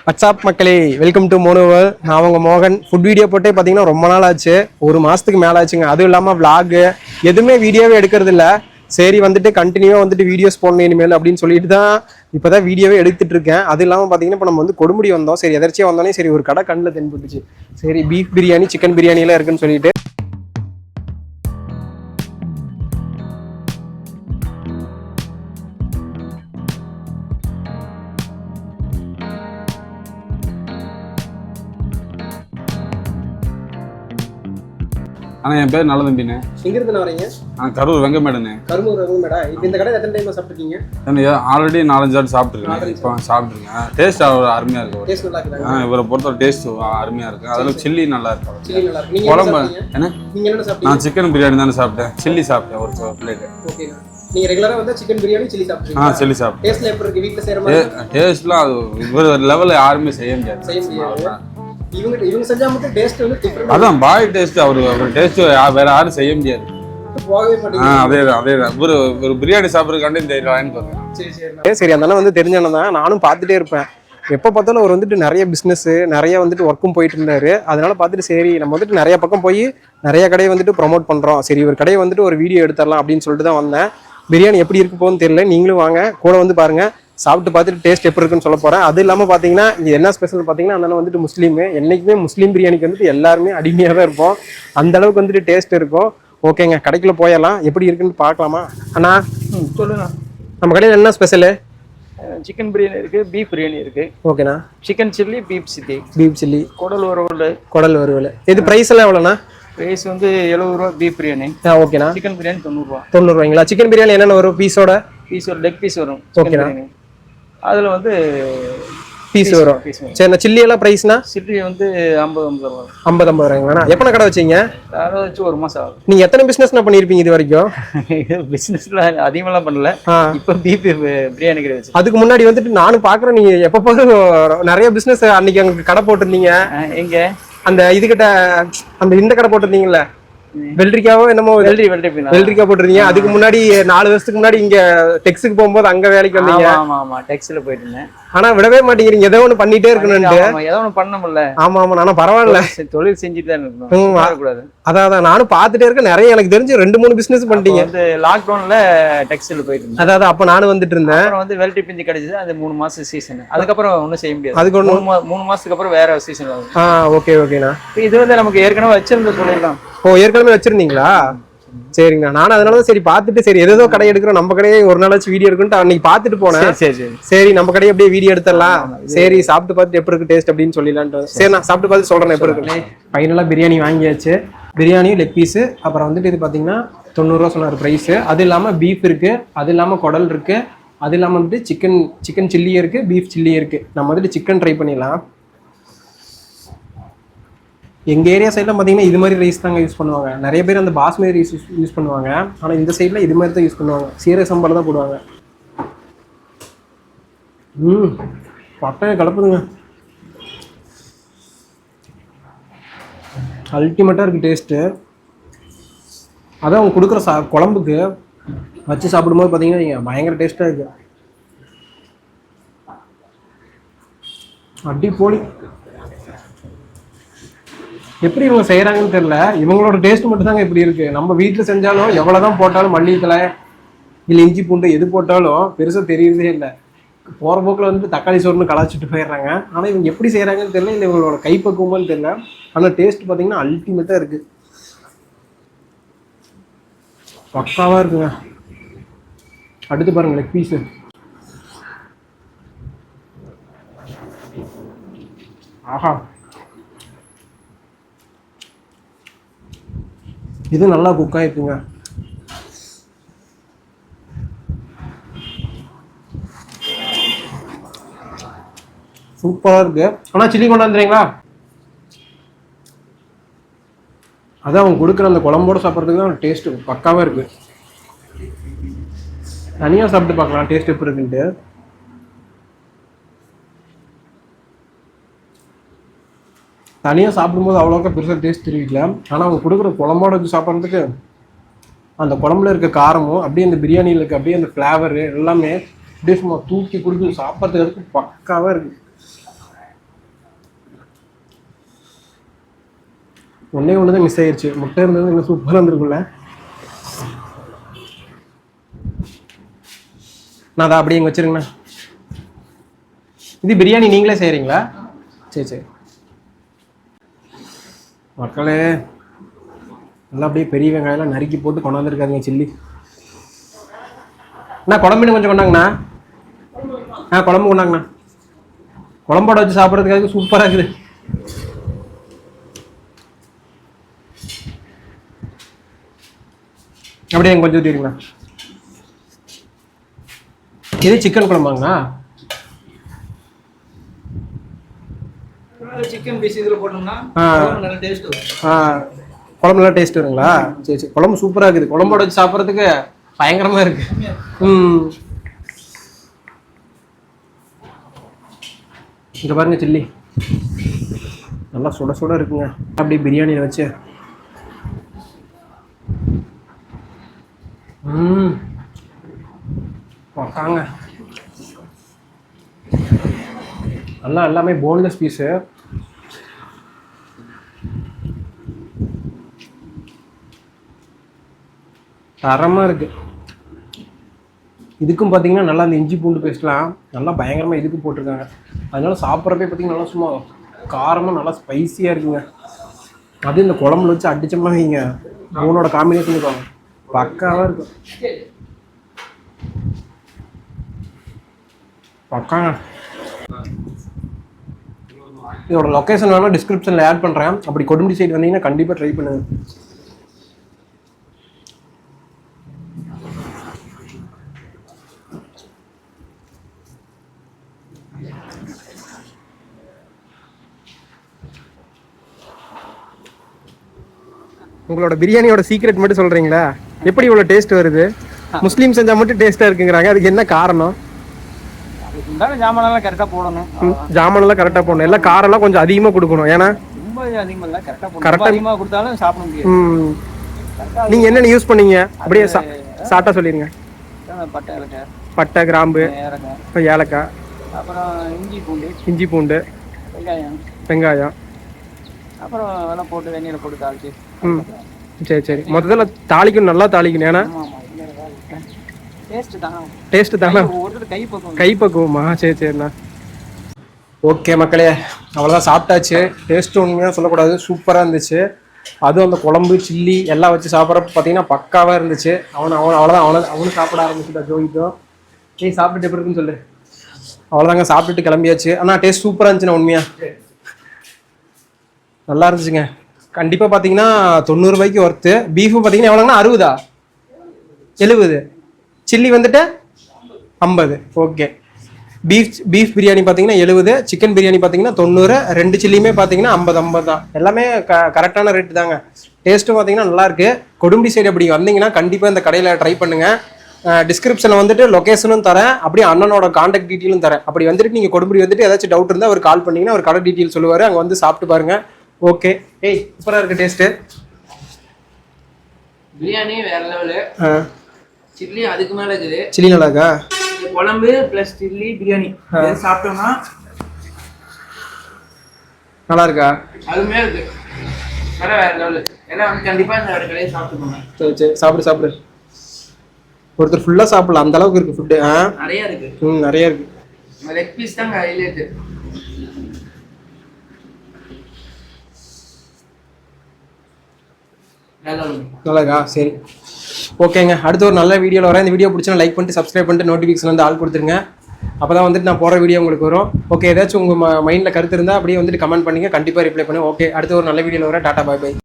WhatsApp மக்களே, welcome to மோனோவல். நான் உங்கள் மோகன். ஃபுட் வீடியோ போட்டே பார்த்தீங்கன்னா ரொம்ப நாள் ஆச்சு, ஒரு மாதத்துக்கு மேலே ஆச்சுங்க. அதுவும் இல்லாமல் விளாகு எதுவுமே வீடியோவே எடுக்கிறது இல்லை. சரி வந்துட்டு கண்டினியூவாக வந்துட்டு வீடியோஸ் போடணும் இனிமேல் அப்படின்னு சொல்லிட்டு தான் இப்போ தான் வீடியோவே எடுத்துட்டு இருக்கேன். அது இல்லாமல் பார்த்தீங்கன்னா இப்போ நம்ம வந்து கொடுமுடி வந்தோம். சரி எதர்ச்சியாக வந்தோடனே சரி ஒரு கடை கண்ணில் தென்பட்டுச்சு. சரி பீஃப் பிரியாணி சிக்கன் பிரியாணிலாம் இருக்குன்னு சொல்லிட்டு ஆனால் என் பேர் நல்லதம்பிண்ணே. எங்கிருந்து வரீங்க? கரூர் வெங்கமேடுண்ணே. கரூர் வெங்கமேடா. இப்போ இந்த கடை எத்தனை டைம் சாப்பிட்டுருக்கீங்க? ஆல்ரெடி 4-5 வாட்டி சாப்பிட்ருக்கேன். இப்போ சாப்பிட்ருக்கேன். டேஸ்ட் அருமையாக இருக்கும். டேஸ்ட் நல்லா இருக்கு. இவரை பொறுத்தவரை டேஸ்ட் அருமையாக இருக்கும். அதில் சில்லி நல்லா இருக்கும். சில்லி நல்லா இருக்கு. குழம்பு என்ன? நீங்க என்ன சாப்பிட்டீங்க? நான் சிக்கன் பிரியாணி தானே சாப்பிட்டேன். சில்லி சாப்பிட்டேன் ஒரு பிளேட்டு. ஓகேங்க. நீங்க ரெகுலரா வந்து சிக்கன் பிரியாணி சில்லி சாப்பிடுறீங்க? சில்லி சாப்பிட்டேன். டேஸ்ட்ல எப்படி இருக்கு? வீட்ல செய்யற மாதிரி டேஸ்ட்லாம் அது இவர் லெவலில் யாருமே செய்ய முடியாது. இவங்க செஞ்சா மட்டும் டேஸ்ட் வந்து டிஃபரண்ட். அதான் பாய் டேஸ்ட். அவர் டேஸ்ட் வேற யாரும் செய்ய முடியாது. போகவே மாட்டேங்குது. அதேதான் ஒரு பிரியாணி சாப்பிட்றதுக்காண்டி இந்த வாங்கிட்டு வந்தேன். சரி அந்த வந்து தெரிஞ்சவன தான். நானும் பார்த்துட்டே இருப்பேன். எப்போ பார்த்தாலும் அவர் வந்துட்டு நிறைய பிஸ்னஸ் நிறைய வந்துட்டு ஒர்க்கும் போயிட்டு இருந்தாரு. அதனால பார்த்துட்டு சரி நம்ம வந்துட்டு நிறைய பக்கம் போய் நிறைய கடையை வந்துட்டு ப்ரொமோட் பண்றோம். சரி ஒரு கடையை வந்துட்டு ஒரு வீடியோ எடுத்துடலாம் அப்படின்னு சொல்லிட்டு தான் வந்தேன். பிரியாணி எப்படி இருக்கு போகுன்னு தெரியல. நீங்களும் வாங்க கூட வந்து பாருங்க. சாப்பிட்டு பார்த்துட்டு டேஸ்ட் எப்படி இருக்குன்னு சொல்ல போறேன். அது இல்லாமல் பார்த்தீங்கன்னா இங்கே என்ன ஸ்பெஷல் பார்த்தீங்கன்னா அதனால வந்துட்டு முஸ்லீமு என்னைக்குமே முஸ்லீம் பிரியாணிக்கு வந்துட்டு எல்லாருமே அடிமையாக தான் இருப்போம். அந்த அளவுக்கு வந்துட்டு டேஸ்ட் இருக்கும். ஓகேங்க, கடைக்குள்ள போயிடலாம். எப்படி இருக்குன்னு பார்க்கலாமா? அண்ணா சொல்லுங்க. நம்ம கடையில் என்ன ஸ்பெஷலு? சிக்கன் பிரியாணி இருக்கு, பீஃப் பிரியாணி இருக்கு. ஓகேண்ணா. Chicken chilli, beef chilli. Beef chilli, குடல் வறுவல். இது பிரைஸ் எல்லாம் எவ்வளோண்ணா? பிரைஸ் வந்து 70 ரூபா பீஃப் பிரியாணி. ஓகேண்ணா. சிக்கன் பிரியாணி 90 ரூபா. 90 ரூபாய்ங்களா? சிக்கன் பிரியாணி என்னென்ன வரும்? பீஸோட லெக் பீஸ் வரும். ஓகேண்ணா. அதில் வந்து பீஸ் வரும். சரிண்ணா. சில்லி எல்லாம் ப்ரைஸ்னா? சில்லி வந்து 50 ரூபா. 50 ரூபாய்ங்களா? எப்போ கடை வச்சிங்க? அதை வச்சு ஒரு மாதம் ஆகும். நீங்கள் எத்தனை பிஸ்னஸ்னா பண்ணியிருப்பீங்க இது வரைக்கும்? பிஸ்னஸ்லாம் அதிகமாகலாம் பண்ணல. இப்போ பீஃப் பிரியாணி கடை வச்சு. அதுக்கு முன்னாடி வந்துட்டு நானும் பார்க்குறேன். நீங்கள் எப்போ பார்த்து நிறைய பிஸ்னஸ் அன்னைக்கு அங்கே கடை போட்டிருந்தீங்க. எங்கே? அந்த இதுகிட்ட அந்த இந்த கடை போட்டிருந்தீங்கல்ல, வெள்ளரிக்காவோ என்னமோ வெள்ளரிக்காய் போட்டிருந்தீங்க. அதுக்கு முன்னாடி 4 வருஷத்துக்கு முன்னாடி இங்க டெக்ஸுக்கு போகும்போது அங்க வேலைக்கு வந்தீங்க. ஆமா டெக்ஸ்ல போயிட்டு இருந்தேன். ஆனா விடவே மாட்டேங்கிறீங்க. ஏதோ ஒண்ணு பண்ணிட்டே இருக்கணும்னு. ஏதோ ஒண்ணு பண்ண முடியல. ஆமா ஆனா பரவாயில்ல, தொழில் செஞ்சுட்டு தான் இருக்கணும். அதான் நானும் பாத்துட்டே இருக்கேன். நிறைய எனக்கு தெரிஞ்சு 2-3 பிசினஸ் பண்ணிட்டீங்க. லாக்டவுன்ல டெக்ஸ்டைல் போயிட்டு இருந்தேன். அதான் அப்ப நானும் வந்துட்டு இருந்தேன். அப்புறம் வந்து வெல்டி பிஞ்சு கிடைச்சது. அது 3 மாசம் சீசன். அதுக்கப்புறம் ஒன்றும் செய்ய முடியாது. அதுக்கு 3 மாசத்துக்கு அப்புறம் வேற சீசன் ஆகும். ஓகேண்ணா. இது வந்து நமக்கு ஏற்கனவே வச்சிருந்த தொழிலாம். ஏற்கனவே வச்சிருந்தீங்களா? சரிங்கண்ணா. நானும் அதனாலதான் சரி பார்த்துட்டு சரி ஏதோ கடை எடுக்கிறோம், நம்ம கடையே ஒரு நாளாச்சும் வீடியோ எடுக்கணும் அன்னைக்கு பார்த்துட்டு போனேன். சரி நம்ம கடையை அப்படியே வீடியோ எடுத்துடலாம். சரி சாப்பிட்டு பார்த்துட்டு எப்படி இருக்கு டேஸ்ட் அப்படின்னு சொல்லிடலான்ட்டு. சரி நான் சாப்பிட்டு பார்த்து சொல்றேன் எப்படி இருக்கு. ஃபைனலாக பிரியாணி வாங்கியாச்சு. பிரியாணியும் லெக் பீஸு. அப்புறம் வந்துட்டு இது பார்த்தீங்கன்னா 90 ரூபா சொன்னார் ப்ரைஸு. அது இல்லாமல் பீஃப் இருக்கு, அது இல்லாமல் குடல் இருக்கு, அது இல்லாமல் வந்துட்டு சிக்கன் சில்லி இருக்கு, பீஃப் சில்லி இருக்கு. நம்ம வந்துட்டு சிக்கன் ட்ரை பண்ணிடலாம். எங்கள் ஏரியா சைடில் பார்த்தீங்கன்னா இது மாதிரி ரைஸ் தாங்க யூஸ் பண்ணுவாங்க. நிறைய பேர் அந்த பாஸ்மதி ரைஸ் யூஸ் பண்ணுவாங்க. ஆனால் இந்த சைடில் இது மாதிரி தான் யூஸ் பண்ணுவாங்க. சீரக சம்பாவில் தான் போடுவாங்க. பட்டையை கலப்புதுங்க. அல்டிமேட்டாக இருக்குது டேஸ்ட்டு. அதான் அவங்க கொடுக்குற குழம்புக்கு வச்சு சாப்பிடும்போது பார்த்தீங்கன்னா பயங்கர டேஸ்ட்டாக இருக்குது. அடி போலி. எப்படி இவங்க செய்யறாங்கன்னு தெரியல. இவங்களோட டேஸ்ட் மட்டும் தாங்க இப்படி இருக்கு. நம்ம வீட்டில் செஞ்சாலும் எவ்வளவுதான் போட்டாலும் மல்லித்தலை இல்லை இஞ்சி பூண்டு எது போட்டாலும் பெருசா தெரியறதே இல்லை. போற போக்கில் வந்து தக்காளி சோறுன்னு கலாச்சிட்டு போயிடுறாங்க. ஆனால் இவங்க எப்படி செய்யறாங்கன்னு தெரியல, இல்லை இவங்களோட கைப்பக்குவமான்னு தெரியல. ஆனால் டேஸ்ட் பார்த்தீங்கன்னா அல்டிமேட்டா இருக்கு. பக்காவா இருக்குங்க. அடுத்து பாருங்க லெக் பீஸு. ஆஹா, இது நல்லா குக் ஆயிருக்குங்க. சூப்பரா இருக்கு. ஆனா சில்லி கொண்டாந்துறீங்களா? அதான் அவங்க கொடுக்குற அந்த குழம்போட சாப்பிட்றதுக்கு தான் டேஸ்ட் பக்காவா இருக்கு. தனியா சாப்பிட்டு பார்க்கலாம் டேஸ்ட் எப்படி இருக்குன்ட்டு. தனியாக சாப்பிடும்போது அவ்வளோக்கா பெருசாக டேஸ்ட் தெரிவிக்கல. ஆனால் அவங்க கொடுக்குற குழம்போட வச்சு சாப்பிட்றதுக்கு அந்த குழம்புல இருக்க காரமும் அப்படியே அந்த பிரியாணியில் இருக்க அப்படியே அந்த ஃப்ளேவரு எல்லாமே அப்படியே சும்மா தூக்கி கொடுத்து சாப்பிட்றதுக்கு பக்காவாக இருக்குது. ஒன்றே ஒன்று தான் மிஸ் ஆயிடுச்சு. முட்டை இருந்தது இன்னும் சூப்பராக இருந்திருக்கும்ல. நான் அதை அப்படியே இங்கே வச்சுருங்கண்ணா. இது பிரியாணி நீங்களே செய்கிறீங்களா? சரி சரி மக்களே, நல்லா அப்படியே பெரிய வெங்காயம்லாம் நறுக்கி போட்டு கொண்டாந்துருக்காருங்க சில்லி. அண்ணா குழம்புன்னு கொஞ்சம் கொண்டாங்கண்ணா. குழம்பு கொண்டாங்கண்ணா. குழம்போட வச்சு சாப்பிட்றதுக்காக சூப்பராக இருக்குது. அப்படியே கொஞ்சம் ஊற்றிடுங்கண்ணா. இது சிக்கன் குழம்பாங்கண்ணா? சிக்கன் பீஸ் இதில் போட்டோம்னா நல்ல டேஸ்ட் வரும். குழம்பு நல்லா டேஸ்ட் வருங்களா? சரி சரி, குழம்பு சூப்பராக இருக்குது. குழம்போட வச்சு சாப்பிட்றதுக்கு பயங்கரமாக இருக்கு. இங்கே பாருங்க சில்லி நல்லா சுட சுட இருக்குங்க. அப்படி பிரியாணியில் வச்சு உக்காங்க. நல்லா எல்லாமே போன்லெஸ் பீஸு. தரமாக இருக்குது. இதுக்கும் பார்த்தீங்கன்னா நல்லா அந்த இஞ்சி பூண்டு பேஸ்ட்லாம் நல்லா பயங்கரமாக இதுக்கு போட்டிருக்காங்க. அதனால சாப்பிட்றப்பே பார்த்தீங்கன்னா நல்லா சும்மா காரமாக நல்லா ஸ்பைஸியாக இருக்குங்க. அது இந்த குழம்புல வச்சு அடிச்சோம்னா வைங்க, மூணோட காம்பினேஷன் இருக்கும், பக்காவாக இருக்கும். பக்காங்க. இதோட லொக்கேஷன் வேணால் டிஸ்கிரிப்ஷனில் ஆட் பண்ணுறேன். அப்படி கொடுமுடி சைடு வந்தீங்கன்னா கண்டிப்பாக ட்ரை பண்ணுங்க. உங்களோட பிரியாணியோட சீக்ரெட் மட்டும் சொல்கிறீங்களா? எப்படி இவ்வளோ டேஸ்ட் வருது? முஸ்லீம் செஞ்சால் மட்டும் டேஸ்ட்டாக இருக்குங்கிறாங்க, அதுக்கு என்ன காரணம்? ஜாமானெல்லாம் கரெக்டாக போடணும். ஜாமானெல்லாம் கரெக்டாக போடணும். எல்லாம் காரெல்லாம் கொஞ்சம் அதிகமாக கொடுக்கணும். ஏன்னா ரொம்ப அதிகமாக இல்லை, கரெக்டாக அதிகமாக கொடுத்தாலும் சாப்பிட முடியும். நீங்கள் என்னென்ன யூஸ் பண்ணீங்க அப்படியே சாப்பிட்டா சொல்லிடுங்க. பட்டை, கிராம்பு, ஏலக்காய், அப்புறம் இஞ்சி பூண்டு, வெங்காயம், அப்புறம் அதெல்லாம் போட்டு வெந்நீரை போட்டு தாளிச்சு. சரி சரி, மொத்தத்தில் தாளிக்கணும், நல்லா தாளிக்கணும். ஏன்னா டேஸ்ட்டு தானே, கை பக்குவமா? சரி சரிண்ணா. ஓகே மக்களே, அவ்வளோதான், சாப்பிட்டாச்சு. டேஸ்ட்டு உண்மையாக சொல்லக்கூடாது, சூப்பராக இருந்துச்சு. அதுவும் அந்த குழம்பு சில்லி எல்லாம் வச்சு சாப்பிட்றப்ப பார்த்தீங்கன்னா பக்காவாக இருந்துச்சு. அவ்வளோதான், அவனும் சாப்பிட ஆரம்பிச்சுட்டா. ஜோகிட்டோம் சாப்பிட்டுட்டு எப்படி இருக்குன்னு சொல்லு. அவ்வளோதாங்க, சாப்பிட்டுட்டு கிளம்பியாச்சு. ஆனால் டேஸ்ட் சூப்பராக இருந்துச்சுண்ணா, உண்மையாக நல்லா இருந்துச்சுங்க. கண்டிப்பாக பார்த்தீங்கன்னா 90 ரூபாய்க்கு ஒர்த்து. பீஃபு பார்த்தீங்கன்னா எவ்வளோங்கண்ணா? 60, 70. சில்லி வந்துட்டு 50. ஓகே, பீஃப் பிரியாணி பார்த்தீங்கன்னா 70, சிக்கன் பிரியாணி பார்த்தீங்கன்னா 90, 2 சில்லியுமே பார்த்தீங்கன்னா 50 தான். எல்லாமே கரெக்டான ரேட்டு தாங்க. டேஸ்ட்டும் பார்த்தீங்கன்னா நல்லாயிருக்கு. கொடுமுடி சைடு அப்படி வந்தீங்கன்னா கண்டிப்பாக இந்த கடையில் ட்ரை பண்ணுங்கள். டிஸ்கிரிப்ஷனில் வந்துட்டு லொக்கேஷனும் தரேன், அப்படியே அண்ணனோட கான்டாக்ட் டீட்டெயிலும் தரேன். அப்படி வந்துட்டு நீங்கள் கொடுமுடி வந்துட்டு ஏதாச்சும் டவுட் இருந்தால் அவர் கால் பண்ணிங்கன்னா அவர் கடை டீட்டெயில் சொல்லுவார். அங்கே வந்து சாப்பிட்டு பாருங்கள். ஓகே, சூப்பராக இருக்குது டேஸ்ட்டு. பிரியாணி வேற லெவலு. சில்லி அதுக்கு மேலே இருக்குது. சில்லி நல்லாக்கா? குழம்பு ப்ளஸ் சில்லி பிரியாணி சாப்பிட்டோம்னா நல்லா இருக்கா? அதுமே இருக்கு, வேற லெவலு. எல்லாம் வந்து கண்டிப்பாக இந்த கடையை சாப்பிட்டுக்கோங்க. சரி சரி, சாப்பிடு. ஒருத்தர் ஃபுல்லாக சாப்பிடலாம், அந்த அளவுக்கு இருக்குது ஃபுட்டு. நிறையா இருக்கு. நிறைய இருக்கு. லெக் பீஸ் தான் ஹைலைட்டு. நல்லாக்கா? சரி, ஓகேங்க. அடுத்து ஒரு நல்ல வீடியோவில் வரேன். இந்த வீடியோ பிடிச்சா லைக் பண்ணிட்டு சப்ஸ்கிரைப் பண்ணிட்டு நோட்டிஃபிகேஷன் வந்து ஆள் கொடுத்துருங்க. அப்போ தான் வந்துட்டு நான் போகிற வீடியோ உங்களுக்கு வரும். ஓகே, ஏதாச்சும் உங்கள் மைண்டில் கருத்து இருந்தால் அப்படியே வந்துட்டு கமெண்ட் பண்ணிங்க, கண்டிப்பாக ரிப்ளை பண்ணுவேன். ஓகே, அடுத்து ஒரு நல்ல வீடியோவில் வரேன். டாடா, பாய் பாய்.